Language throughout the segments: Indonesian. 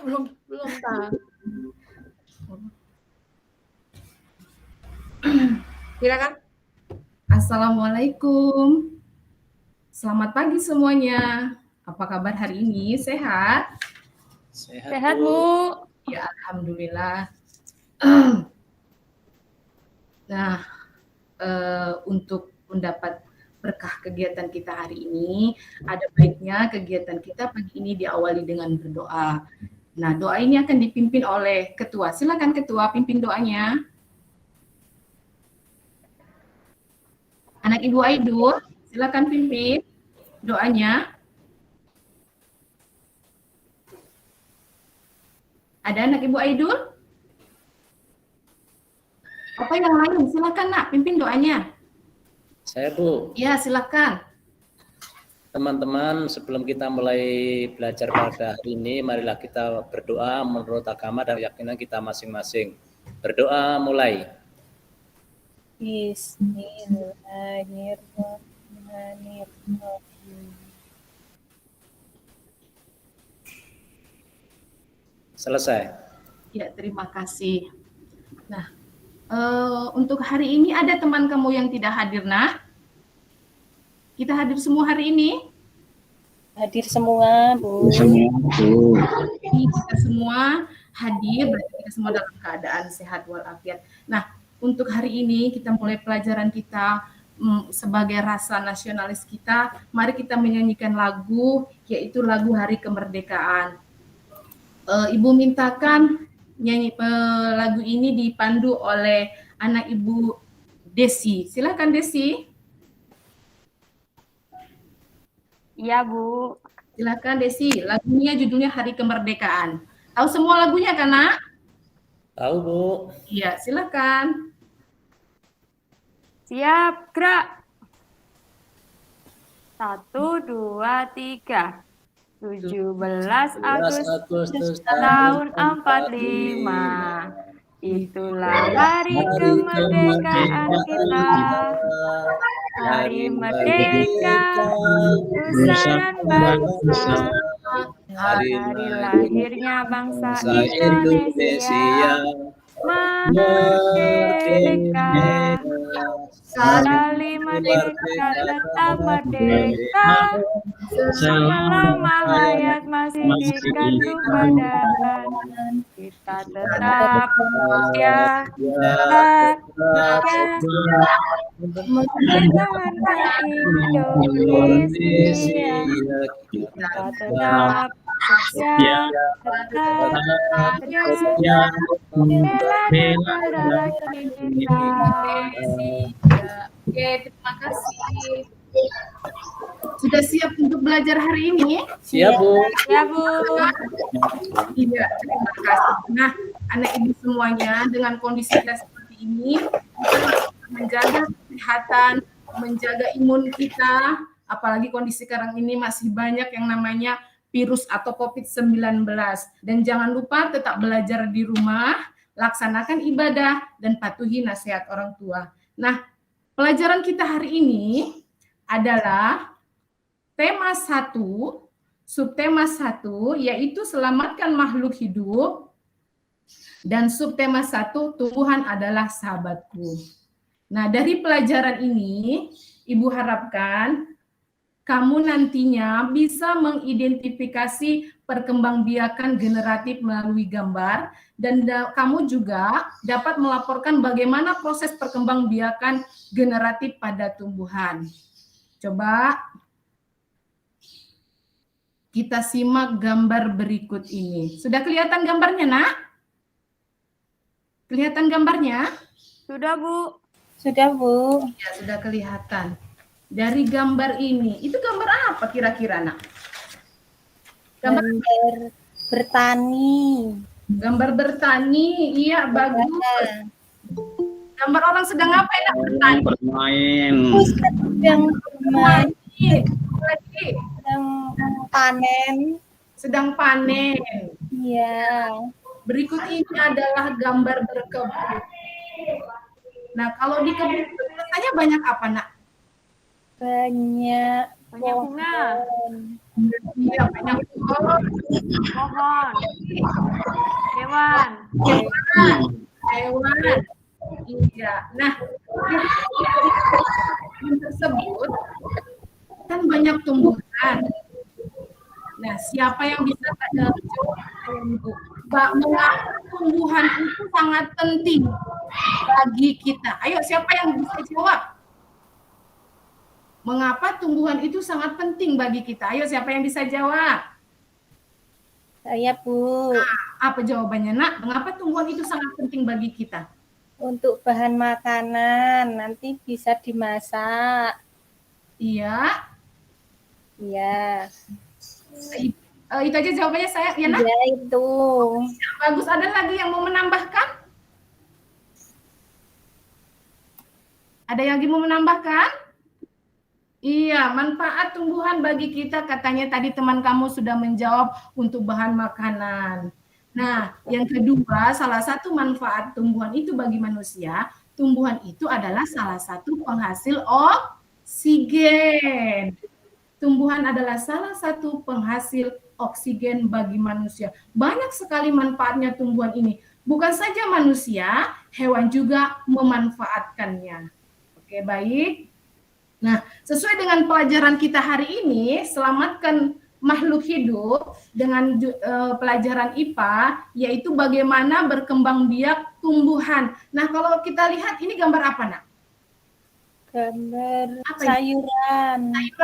belum tahu. Silakan. Assalamualaikum. Selamat pagi semuanya. Apa kabar hari ini? Sehat? Sehat, Bu. Ya, alhamdulillah. Nah, untuk mendapat berkah kegiatan kita hari ini, ada baiknya kegiatan kita pagi ini diawali dengan berdoa. Nah, doa ini akan dipimpin oleh ketua. Silakan ketua pimpin doanya. Anak Ibu Aidul, silakan pimpin doanya. Ada anak Ibu Aidul? Apa yang lain? Silakan nak, pimpin doanya. Saya Bu. Ya, silakan. Teman-teman, sebelum kita mulai belajar pada hari ini, marilah kita berdoa menurut agama dan keyakinan kita masing-masing. Berdoa mulai. Bismillahirrahmanirrahim. Selesai. Ya, terima kasih. Nah, untuk hari ini ada teman kamu yang tidak hadir, nak? Kita hadir semua hari ini? Hadir semua, Bu. Ini kita semua hadir, berarti kita semua dalam keadaan sehat walafiat. Nah, untuk hari ini kita mulai pelajaran kita sebagai rasa nasionalis kita. Mari kita menyanyikan lagu, yaitu lagu Hari Kemerdekaan. Ibu mintakan nyanyi lagu ini dipandu oleh anak Ibu Desi. Silakan Desi. Iya, Bu. Silakan Desi. Lagunya judulnya Hari Kemerdekaan. Tahu semua lagunya kan, Nak? Tahu, Bu. Iya, silakan. Siap, gerak. 1, 2, 3. 17 Agustus tahun 45. Itulah hari kemerdekaan kita. Hari merdeka, nusa dan bangsa. Hari lahirnya bangsa Indonesia. Merdeka, sekali merdeka tetap merdeka. Selama hayat masih dikandung badan, kita tetap setia mempertahankan Indonesia. Kita tetap setia membela negara kita. Oke, terima kasih. Sudah siap untuk belajar hari ini? Siap, Bu. Ya, Bu. Iya, terima kasih. Nah, anak ibu semuanya, dengan kondisi kita seperti ini, kita harus menjaga kesehatan, menjaga imun kita, apalagi kondisi sekarang ini masih banyak yang namanya virus atau COVID-19. Dan jangan lupa tetap belajar di rumah, laksanakan ibadah, dan patuhi nasihat orang tua. Nah, pelajaran kita hari ini adalah tema 1, subtema 1, yaitu selamatkan makhluk hidup, dan subtema 1, Tuhan adalah sahabatku. Nah, dari pelajaran ini, Ibu harapkan kamu nantinya bisa mengidentifikasi perkembangbiakan generatif melalui gambar, dan kamu juga dapat melaporkan bagaimana proses perkembangbiakan generatif pada tumbuhan. Coba kita simak gambar berikut ini. Sudah kelihatan gambarnya, Nak? Kelihatan gambarnya? Sudah, Bu. Sudah, Bu. Ya, sudah kelihatan. Dari gambar ini, itu gambar apa kira-kira, Nak? Gambar bertani. Gambar bertani, iya, bagus. Gambar orang sedang apa ya, Nak? Bertani. Bermain. Sedang bermain. Lagi. Sedang panen. Sedang panen. Iya. Berikut ini adalah gambar berkebun. Nah, kalau di kebun biasanya banyak apa, Nak? Banyak bunga. Iya, banyak pohon. Pohon. Hewan. Hewan. Iya. Nah, di tersebut kan banyak tumbuhan. Nah, siapa yang bisa jawab saya, Bu? Mengapa tumbuhan itu sangat penting bagi kita? Ayo, siapa yang bisa jawab? Mengapa tumbuhan itu sangat penting bagi kita? Ayo, siapa yang bisa jawab? Saya, Bu. Apa jawabannya, Nak? Mengapa tumbuhan itu sangat penting bagi kita? Untuk bahan makanan, nanti bisa dimasak. Iya. Iya. Itu aja jawabannya saya, ya, Nak? Iya, itu. Bagus. Ada lagi yang mau menambahkan? Ada yang lagi mau menambahkan? Iya, manfaat tumbuhan bagi kita, katanya tadi teman kamu sudah menjawab untuk bahan makanan. Nah, yang kedua, salah satu manfaat tumbuhan itu bagi manusia, tumbuhan itu adalah salah satu penghasil oksigen. Tumbuhan adalah salah satu penghasil oksigen bagi manusia. Banyak sekali manfaatnya tumbuhan ini. Bukan saja manusia, hewan juga memanfaatkannya. Oke, baik. Nah, sesuai dengan pelajaran kita hari ini, selamatkan makhluk hidup dengan pelajaran IPA, yaitu bagaimana berkembang biak tumbuhan. Nah, kalau kita lihat ini gambar apa, Nak? Gambar Apa sayuran.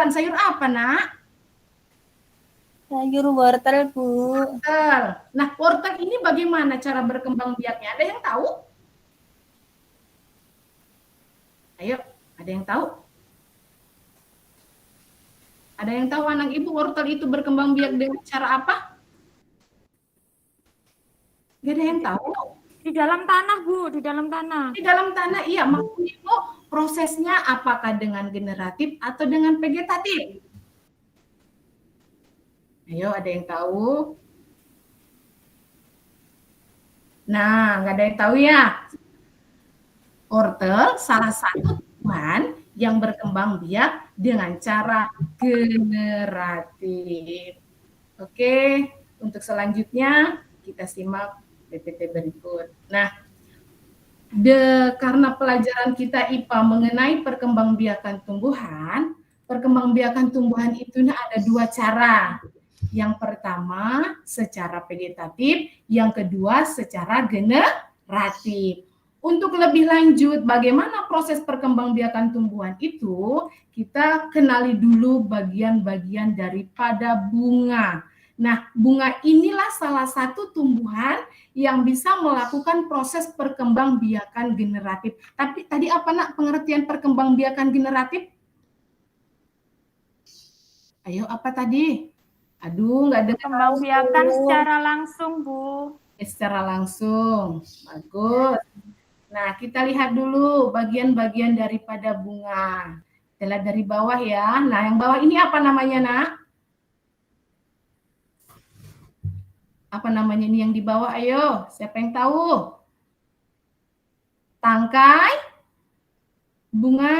Sayur apa, Nak? Sayur wortel, Bu. Wortel. Nah, wortel ini bagaimana cara berkembang biaknya? Ada yang tahu? Ayo, ada yang tahu? Ada yang tahu anak ibu wortel itu berkembang biak dengan cara apa? Gak ada yang tahu. Di dalam tanah, Bu, di dalam tanah. Di dalam tanah, iya. Maksudnya itu prosesnya apakah dengan generatif atau dengan vegetatif? Ayo, ada yang tahu? Nah, nggak ada yang tahu ya. Wortel salah satu tumbuhan yang berkembang biak dengan cara generatif. Oke, untuk selanjutnya kita simak PPT berikut. Nah, karena pelajaran kita IPA mengenai perkembangbiakan tumbuhan itu ada dua cara. Yang pertama secara vegetatif, yang kedua secara generatif. Untuk lebih lanjut bagaimana proses perkembangbiakan tumbuhan itu, kita kenali dulu bagian-bagian daripada bunga. Nah, bunga inilah salah satu tumbuhan yang bisa melakukan proses perkembangbiakan generatif. Tapi tadi apa, Nak, pengertian perkembangbiakan generatif? Ayo, apa tadi? Aduh, nggak ada. Perkembangbiakan secara langsung, Bu. Secara langsung. Bagus. Nah, kita lihat dulu bagian-bagian daripada bunga. Kita lihat dari bawah ya. Nah, yang bawah ini apa namanya, Nak? Apa namanya ini yang di bawah? Ayo, siapa yang tahu? Tangkai bunga.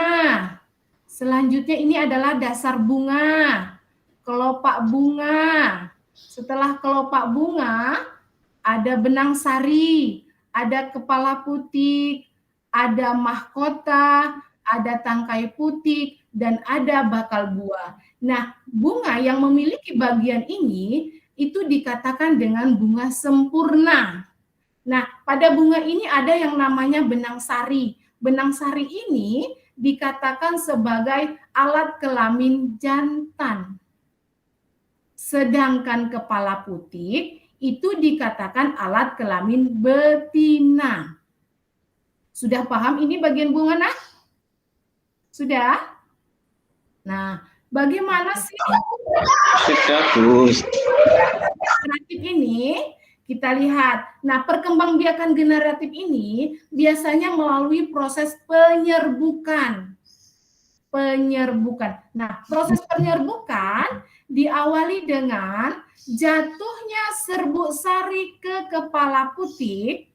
Selanjutnya ini adalah dasar bunga. Kelopak bunga. Setelah kelopak bunga, ada benang sari, ada kepala putik, ada mahkota, ada tangkai putik, dan ada bakal buah. Nah, bunga yang memiliki bagian ini itu dikatakan dengan bunga sempurna. Nah, pada bunga ini ada yang namanya benang sari. Benang sari ini dikatakan sebagai alat kelamin jantan. Sedangkan kepala putik itu dikatakan alat kelamin betina. Sudah paham ini bagian bunga, Nak? Sudah? Nah, bagaimana sih Sudah, Bu. generatif ini? Kita lihat. Nah, perkembangbiakan generatif ini biasanya melalui proses penyerbukan. Nah, proses penyerbukan diawali dengan jatuhnya serbuk sari ke kepala putik.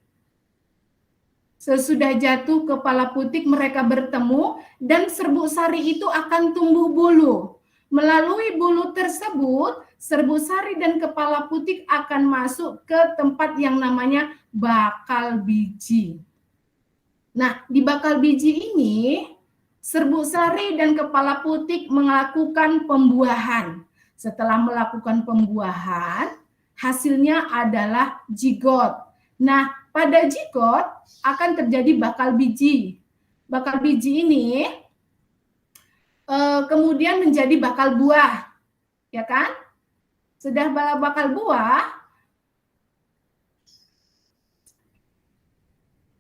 Sesudah jatuh kepala putik mereka bertemu dan serbuk sari itu akan tumbuh bulu. Melalui bulu tersebut, serbuk sari dan kepala putik akan masuk ke tempat yang namanya bakal biji. Nah, di bakal biji ini, serbuk sari dan kepala putik melakukan pembuahan. Setelah melakukan pembuahan, hasilnya adalah zigot. Nah, pada zigot akan terjadi bakal biji. Bakal biji ini kemudian menjadi bakal buah, ya kan? Sudah bakal buah,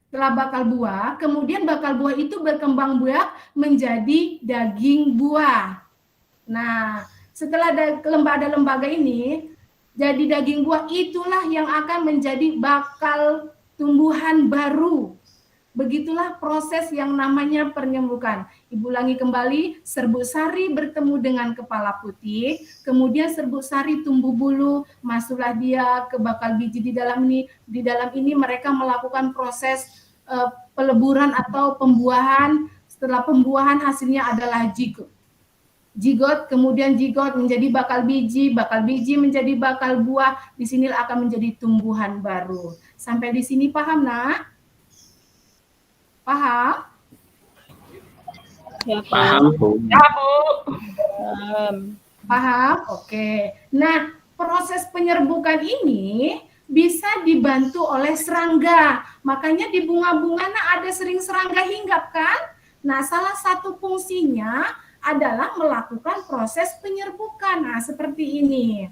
setelah bakal buah, kemudian bakal buah itu berkembang biak menjadi daging buah. Nah, setelah ada lembaga ini, jadi daging buah itulah yang akan menjadi bakal tumbuhan baru. Begitulah proses yang namanya penyembukan. Ibu ulangi kembali, serbuk sari bertemu dengan kepala putih, kemudian serbuk sari tumbuh bulu, masuklah dia ke bakal biji di dalam ini. Di dalam ini mereka melakukan proses peleburan atau pembuahan. Setelah pembuahan hasilnya adalah zigot. Zigot, kemudian zigot menjadi bakal biji menjadi bakal buah. Di sini akan menjadi tumbuhan baru. Sampai di sini paham, Nak? Paham? Ya, Bu. Paham, Bu. Paham? Oke. Nah, proses penyerbukan ini bisa dibantu oleh serangga. Makanya di bunga-bunga ada sering serangga hinggap kan? Nah, salah satu fungsinya adalah melakukan proses penyerbukan. Nah, seperti ini.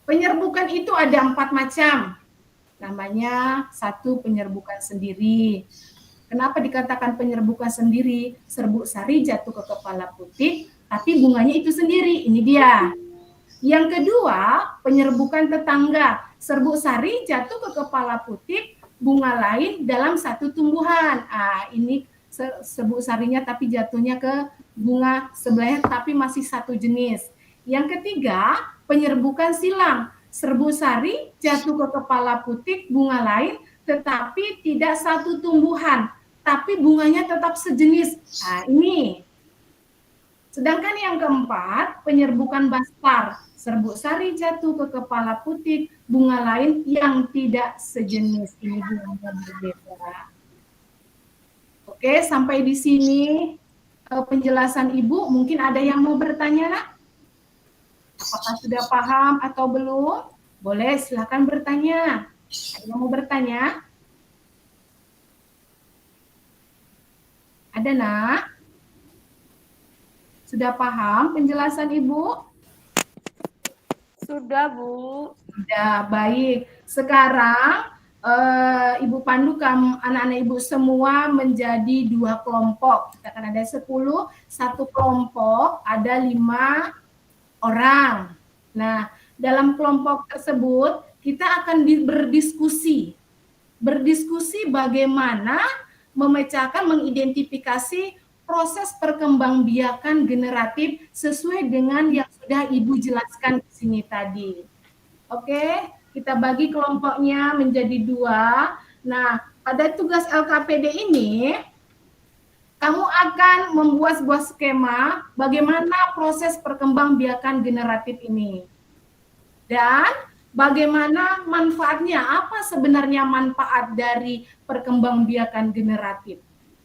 Penyerbukan itu ada 4 macam. Namanya satu penyerbukan sendiri. Kenapa dikatakan penyerbukan sendiri? Serbuk sari jatuh ke kepala putik, tapi bunganya itu sendiri. Ini dia. Yang kedua, penyerbukan tetangga. Serbuk sari jatuh ke kepala putik, bunga lain dalam satu tumbuhan. Ini serbuk sarinya tapi jatuhnya ke bunga sebelahnya tapi masih satu jenis. Yang ketiga, penyerbukan silang. Serbuk sari jatuh ke kepala putik, bunga lain, tetapi tidak satu tumbuhan, tapi bunganya tetap sejenis. Nah, ini. Sedangkan yang keempat, penyerbukan bastar. Serbuk sari jatuh ke kepala putik, bunga lain yang tidak sejenis. Ini bunganya berbeda. Oke, sampai di sini penjelasan Ibu. Mungkin ada yang mau bertanya, Nak? Apakah sudah paham atau belum? Boleh, silakan bertanya. Ada yang mau bertanya? Ada, Nak? Sudah paham penjelasan Ibu? Sudah, Bu. Sudah, baik. Sekarang Ibu pandu anak-anak Ibu semua menjadi 2 kelompok. Kita akan ada 10, satu kelompok ada 5 orang. Nah, dalam kelompok tersebut kita akan berdiskusi. Berdiskusi bagaimana memecahkan, mengidentifikasi proses perkembangbiakan generatif sesuai dengan yang sudah Ibu jelaskan di sini tadi. Oke, kita bagi kelompoknya menjadi 2. Nah, pada tugas LKPD ini kamu akan membuat sebuah skema bagaimana proses perkembangbiakan generatif ini. Dan bagaimana manfaatnya, apa sebenarnya manfaat dari perkembangbiakan generatif.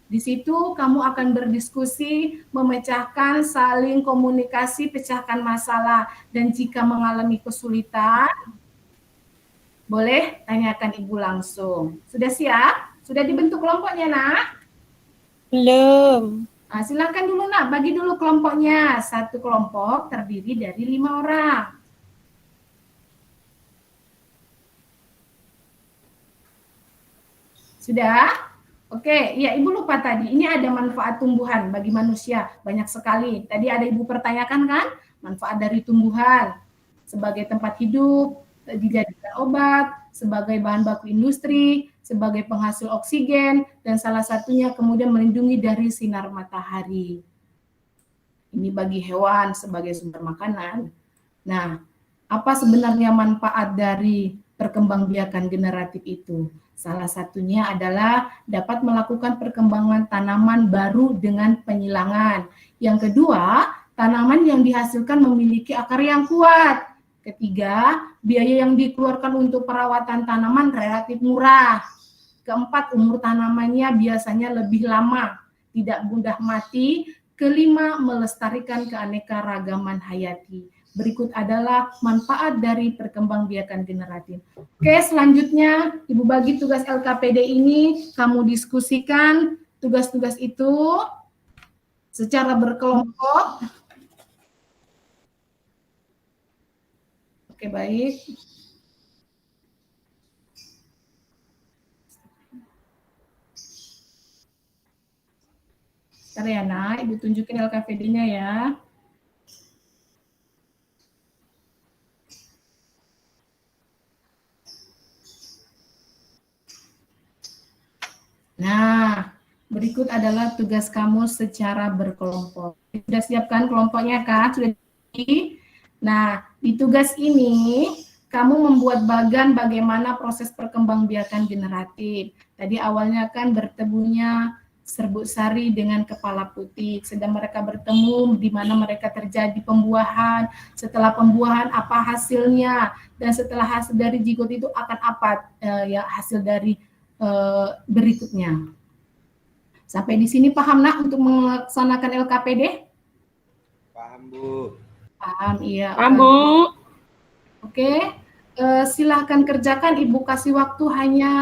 Di situ kamu akan berdiskusi, memecahkan, saling komunikasi, pecahkan masalah. Dan jika mengalami kesulitan, boleh tanyakan Ibu langsung. Sudah siap? Sudah dibentuk kelompoknya, Nak? Belum. Nah, silakan dulu, Nak, bagi dulu kelompoknya. Satu kelompok terdiri dari 5 orang. Sudah? Oke, ya Ibu lupa tadi. Ini ada manfaat tumbuhan bagi manusia. Banyak sekali. Tadi ada Ibu pertanyakan kan? Manfaat dari tumbuhan. Sebagai tempat hidup, dijadikan obat, sebagai bahan baku industri, sebagai penghasil oksigen, dan salah satunya kemudian melindungi dari sinar matahari. Ini bagi hewan sebagai sumber makanan. Nah, apa sebenarnya manfaat dari perkembangbiakan generatif itu? Salah satunya adalah dapat melakukan perkembangan tanaman baru dengan penyilangan. Yang kedua, tanaman yang dihasilkan memiliki akar yang kuat. Ketiga, biaya yang dikeluarkan untuk perawatan tanaman relatif murah. Keempat, umur tanamannya biasanya lebih lama, tidak mudah mati. Kelima, melestarikan keanekaragaman hayati. Berikut adalah manfaat dari perkembangbiakan generatif. Oke, selanjutnya Ibu bagi tugas LKPD ini, kamu diskusikan tugas-tugas itu secara berkelompok. Oke, baik. Bentar ya, Nak. Ibu tunjukin LKPD-nya ya. Nah, berikut adalah tugas kamu secara berkelompok. Sudah siapkan kelompoknya, Kak? Sudah. Nah, di tugas ini kamu membuat bagan bagaimana proses perkembangbiakan generatif. Tadi awalnya kan bertemunya serbuk sari dengan kepala putih. Sedang mereka bertemu, di mana mereka terjadi pembuahan. Setelah pembuahan apa hasilnya? Dan setelah hasil dari zigot itu akan apa ya hasil dari berikutnya. Sampai di sini paham, Nak, untuk melaksanakan LKPD? Paham, Bu. Paham, iya. Paham, Bu. Oke, silahkan kerjakan. Ibu kasih waktu hanya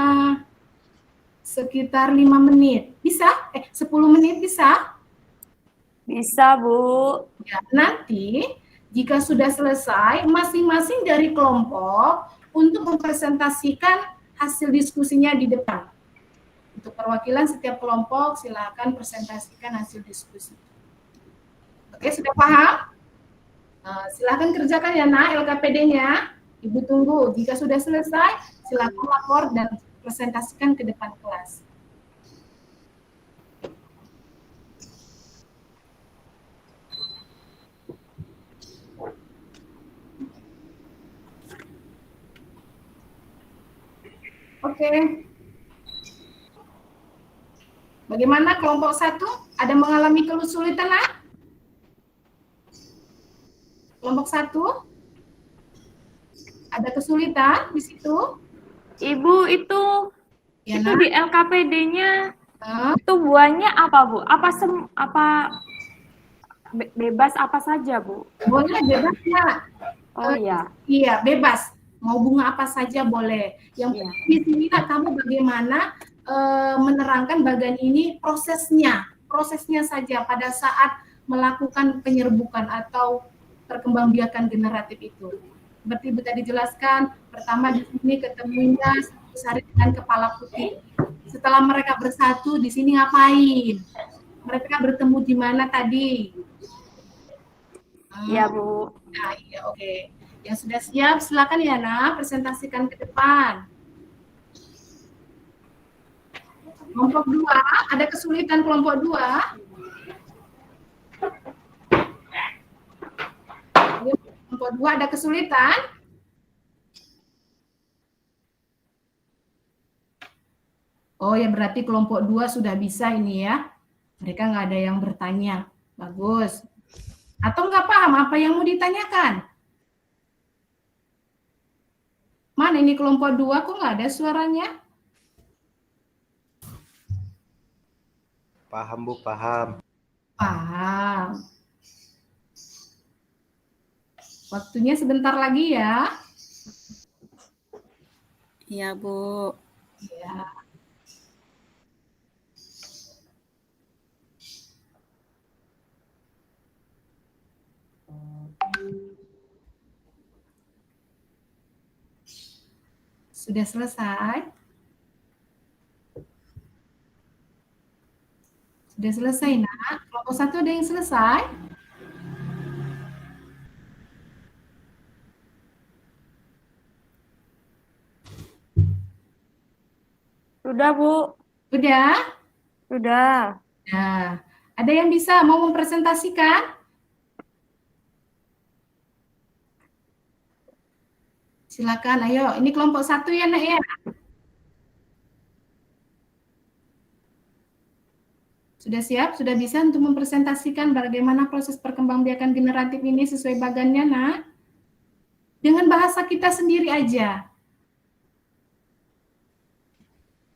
sekitar 5 menit. Bisa? 10 menit bisa? Bisa, Bu. Ya, nanti jika sudah selesai, masing-masing dari kelompok untuk mempresentasikan hasil diskusinya di depan. Untuk perwakilan setiap kelompok, silakan presentasikan hasil diskusi. Oke, sudah paham? Silakan kerjakan ya, Nak, LKPD-nya. Ibu tunggu. Jika sudah selesai, silakan lapor dan presentasikan ke depan kelas. Oke. Bagaimana kelompok 1? Ada mengalami kesulitan, Nak? Kelompok 1? Ada kesulitan di situ? Ibu, itu Ya, itu Nak? di LKPD-nya Nah, itu buahnya apa, Bu? Bebas apa saja, Bu? boleh bebas, Nak. Oh iya. Iya, bebas. Mau bunga apa saja boleh. Yang Iya. penting di sini Nak, kamu bagaimana menerangkan bagian ini prosesnya saja pada saat melakukan penyerbukan atau perkembangbiakan generatif itu. Seperti Ibu tadi jelaskan, pertama di sini ketemunya sari dengan kepala putih. Setelah mereka bersatu, di sini ngapain? Mereka bertemu di mana tadi? Iya, Bu. Nah, iya, oke. Yang sudah siap, silakan ya, Nak, presentasikan ke depan. Kelompok 2, ada kesulitan kelompok 2? Kelompok 2 ada kesulitan? Oh ya, berarti kelompok 2 sudah bisa ini ya. Mereka nggak ada yang bertanya. Bagus. Atau nggak paham apa yang mau ditanyakan? Mana ini kelompok 2 kok nggak ada suaranya? Paham, Bu, paham. Paham. Waktunya sebentar lagi ya. Iya, Bu. Ya. Sudah selesai? Sudah selesai, Nak? Kelompok 1 ada yang selesai? Sudah, Bu. Sudah? Sudah. Nah, ada yang bisa mau mempresentasikan? Silakan, ayo. Ini kelompok 1 ya, Nak ya? Sudah siap? Sudah bisa untuk mempresentasikan bagaimana proses perkembangbiakan generatif ini sesuai bagannya, nak? Dengan bahasa kita sendiri aja.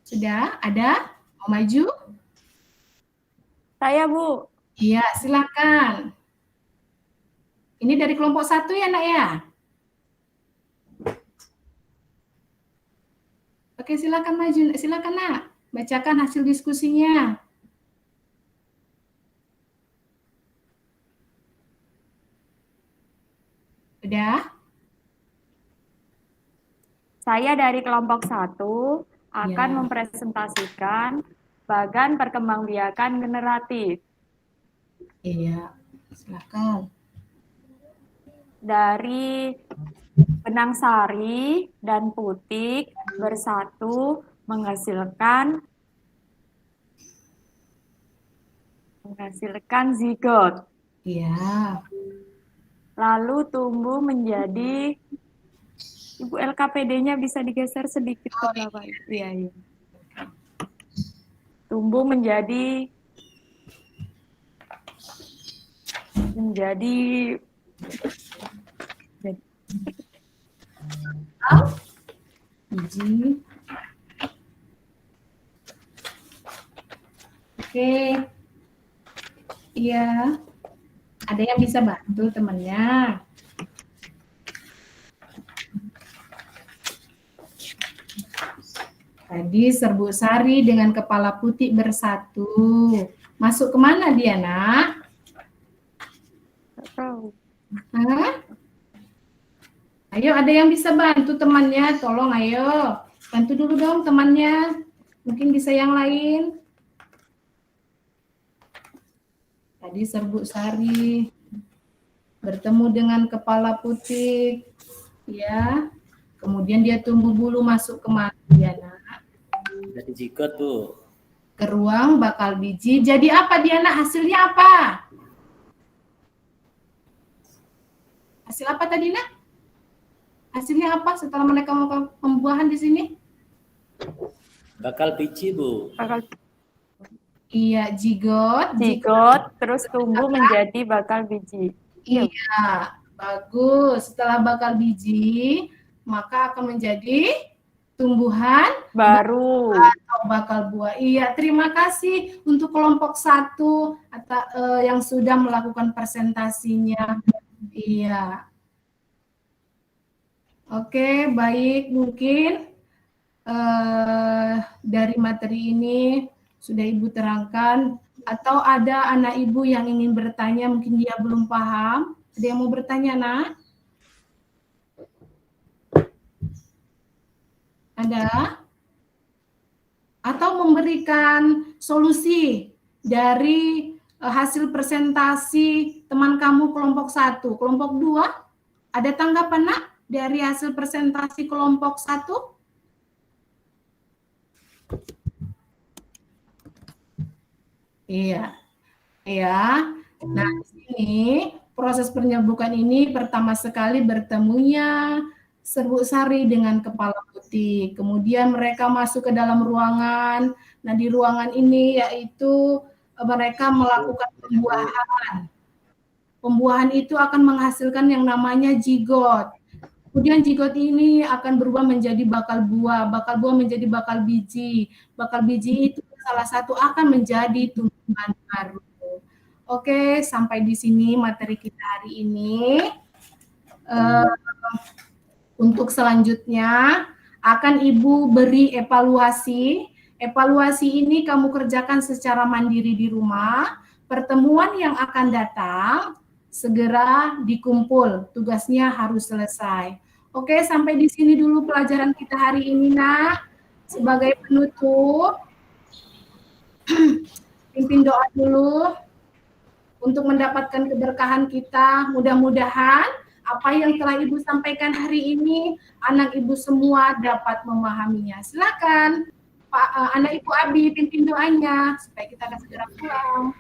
Sudah? Ada? Mau maju? Saya, Bu. Iya, silakan. Ini dari kelompok 1 ya, nak ya? Oke, silakan maju. Silakan, nak. Bacakan hasil diskusinya. Udah? Saya dari kelompok 1 akan Ya. mempresentasikan bagan perkembangbiakan generatif. Iya, silakan. Dari benang sari dan putik bersatu menghasilkan zigot. Iya. Lalu tumbuh menjadi, Ibu LKPD-nya bisa digeser sedikit ke bawah. Iya, iya. Tumbuh menjadi Biji. Oke. Iya. Ada yang bisa bantu temannya? Tadi serbuk sari dengan kepala putih bersatu. Masuk kemana dia, nak? Hah? Ayo, ada yang bisa bantu temannya? Tolong, ayo. Bantu dulu dong temannya. Mungkin bisa yang lain. Tadi serbuk sari bertemu dengan kepala putih, ya. Kemudian dia tumbuh bulu masuk ke mana dia, nak? Jadi zigot, Bu. Ke ruang bakal biji. Jadi apa dia, nak? Hasilnya apa? Hasil apa tadi, nak? Hasilnya apa setelah mereka melakukan pembuahan di sini? Bakal biji, Bu. Iya, zigot. terus tumbuh menjadi bakal biji. Iya, bagus. Setelah bakal biji, maka akan menjadi tumbuhan Baru. atau bakal buah. Iya, terima kasih untuk kelompok 1 atau yang sudah melakukan presentasinya. Iya. Oke, baik. Mungkin dari materi ini sudah Ibu terangkan, atau ada anak Ibu yang ingin bertanya, mungkin dia belum paham. Ada yang mau bertanya, nak? Ada? Atau memberikan solusi dari hasil presentasi teman kamu kelompok 1, kelompok 2? Ada tanggapan, nak, dari hasil presentasi kelompok 1? Iya. Ya. Nah, di sini proses penyerbukan ini pertama sekali bertemunya serbuk sari dengan kepala putih. Kemudian mereka masuk ke dalam ruangan. Nah, di ruangan ini yaitu mereka melakukan pembuahan. Pembuahan itu akan menghasilkan yang namanya zigot. Kemudian zigot ini akan berubah menjadi bakal buah menjadi bakal biji itu salah satu akan menjadi tumbuhan baru. Oke, sampai di sini materi kita hari ini. Untuk selanjutnya akan Ibu beri evaluasi. Evaluasi ini kamu kerjakan secara mandiri di rumah. Pertemuan yang akan datang segera dikumpul, tugasnya harus selesai. Oke, sampai di sini dulu pelajaran kita hari ini, nak. Sebagai penutup, pimpin doa dulu untuk mendapatkan keberkahan kita. Mudah-mudahan apa yang telah Ibu sampaikan hari ini, anak Ibu semua dapat memahaminya. Silakan, Pak, anak Ibu Abi, pimpin doanya supaya kita akan segera pulang.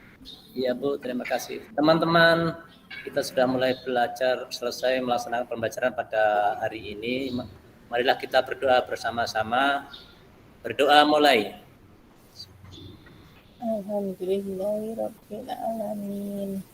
Iya, Bu, terima kasih. Teman-teman, kita sudah mulai belajar, selesai melaksanakan pembelajaran pada hari ini. Marilah kita berdoa bersama-sama. Berdoa mulai. Alhamdulillahirabbil alamin.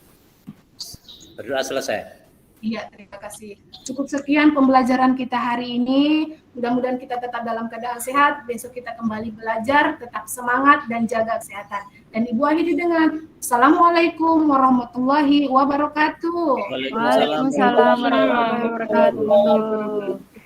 Berdoa selesai. Iya, terima kasih. Cukup sekian pembelajaran kita hari ini. Mudah-mudahan kita tetap dalam keadaan sehat. Besok kita kembali belajar, tetap semangat dan jaga kesehatan. Dan Ibu akhiri dengan Assalamualaikum warahmatullahi wabarakatuh. Waalaikumsalam. Waalaikumsalam warahmatullahi wabarakatuh.